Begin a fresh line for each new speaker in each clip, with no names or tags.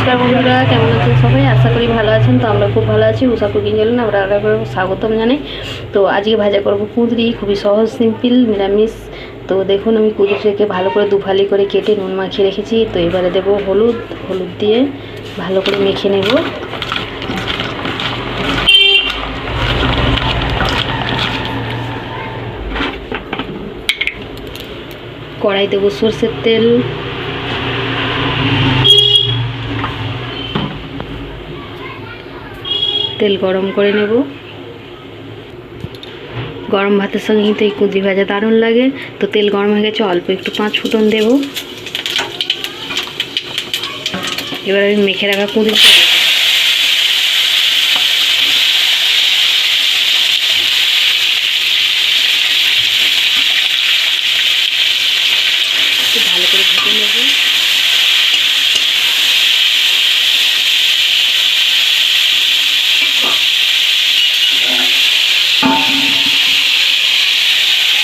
নমস্কার বন্ধুরা, কেমন আছেন সবাই? আশা করি ভালো আছেন। তো আমরা খুব ভালো আছি। উষা কুকিং চ্যানেলে আমরা আরেকবার স্বাগতম জানাই। তো আজকে ভাজা করব কুঁদরি, খুবই সহজ সিম্পল নিরামিষ। তো দেখুন, আমি কুঁদরিটাকে ভালো করে দুফালি করে কেটে নুন মাখিয়ে রেখেছি। তো এবারে দেবো হলুদ দিয়ে ভালো করে মেখে নেব। কড়াই দেবো সরষের তেল, তেল গরম করে নেব। গরম ভাতের সঙ্গে কিন্তু এই কুঁদরি ভাজা দারুণ লাগে। তো তেল গরম হয়ে গেছে, অল্প একটু 5 ফোড়ন দেব। এবার আমি মেখে রাখা কুঁদরিটা দেবো। ভালো করে ভেজে নেব।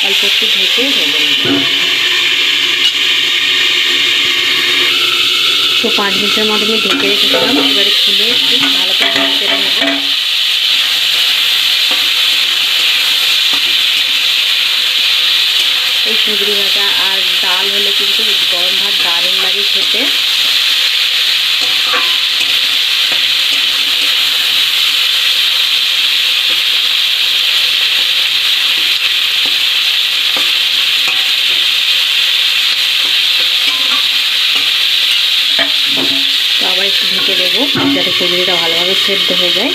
অল্প একটু ঢেকে ভেজে নেব। তো 5 মিনিটের মতো আমি ঢেকে রেখেছিলাম। এবারে খুলে একটু ভালো করে ভেজে নেব। এই কুঁদরি ভাজা আর ডাল হলে কিন্তু গরম ভাত দারুণ লাগে খেতে। তো আবার একটু ঢেকে দেবো যাতে কুঁদরিটা ভালোভাবে সেদ্ধ হয়ে যায়।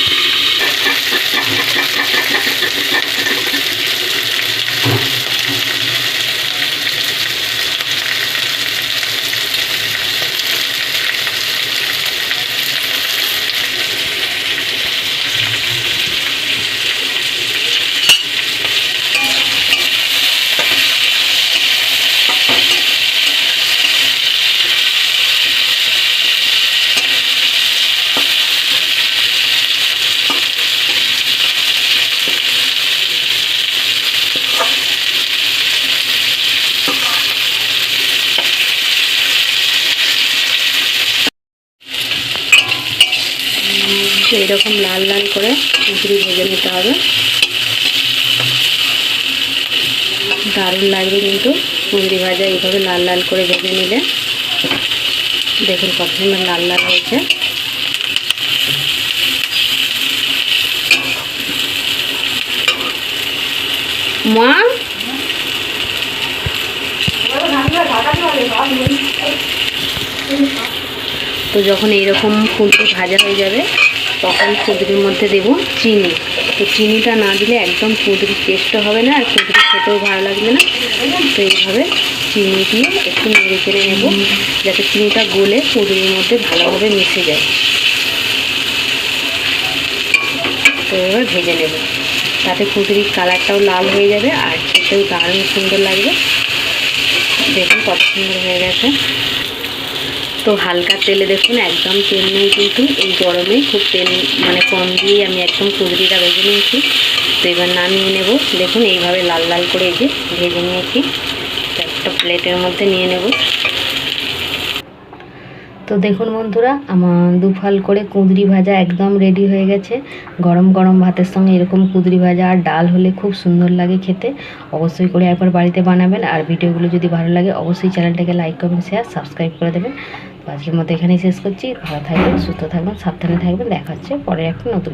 এইরকম লাল লাল করে কুঁদরি ভেজে নিতে হবে। দারুণ লাগবে কিন্তু কুঁদরি ভাজা এইভাবে লাল লাল করে ভেজে নিলে। দেখুন কত সুন্দর লাল লাল হয়েছে। মা, তো যখন এইরকম কুঁদরি ভাজা হয়ে যাবে তখন কুঁদরির মধ্যে দেব চিনি। তো চিনিটা না দিলে একদম কুঁদরির টেস্টও হবে না, আর কুঁদরি খেতেও ভালো লাগবে না। তো এইভাবে চিনি দিয়ে একটু নেড়ে চেড়ে নেব যাতে চিনিটা গলে কুঁদরির মধ্যে ভালোভাবে মিশে যায়। তো এবার ভেজে নেব, তাতে কুঁদরির কালারটাও লাল হয়ে যাবে আর খেতেও দারুণ সুন্দর লাগবে। দেখুন কত সুন্দর হয়ে গেছে। তো হালকা তেলে দেখুন, একদম তেল নেই কিন্তু এই গরমে, খুব তেল কম দিয়ে আমি একদম কুঁদরিটা ভেজে নিয়েছি। তো এবার নামিয়ে নেব। দেখুন এইভাবে লাল লাল করে এই যে ভেজে নিয়েছি। একটা প্লেটের মধ্যে নিয়ে নেব। তো দেখুন বন্ধুরা, আমার দুফাল করে কুঁদরি ভাজা একদম রেডি হয়ে গেছে। গরম গরম ভাতের সঙ্গে এরকম কুঁদরি ভাজা আর ডাল হলে খুব সুন্দর লাগে খেতে। অবশ্যই করে একবার বাড়িতে বানাবেন। আর ভিডিওগুলো যদি ভালো লাগে অবশ্যই চ্যানেলটাকে লাইক কমেন্ট শেয়ার সাবস্ক্রাইব করে দেবেন। তো আজকের মতো এখানেই শেষ করছি। ভালো থাকবেন, সুস্থ থাকবেন, সাবধানে থাকবেন। দেখা হচ্ছে পরে একটা নতুন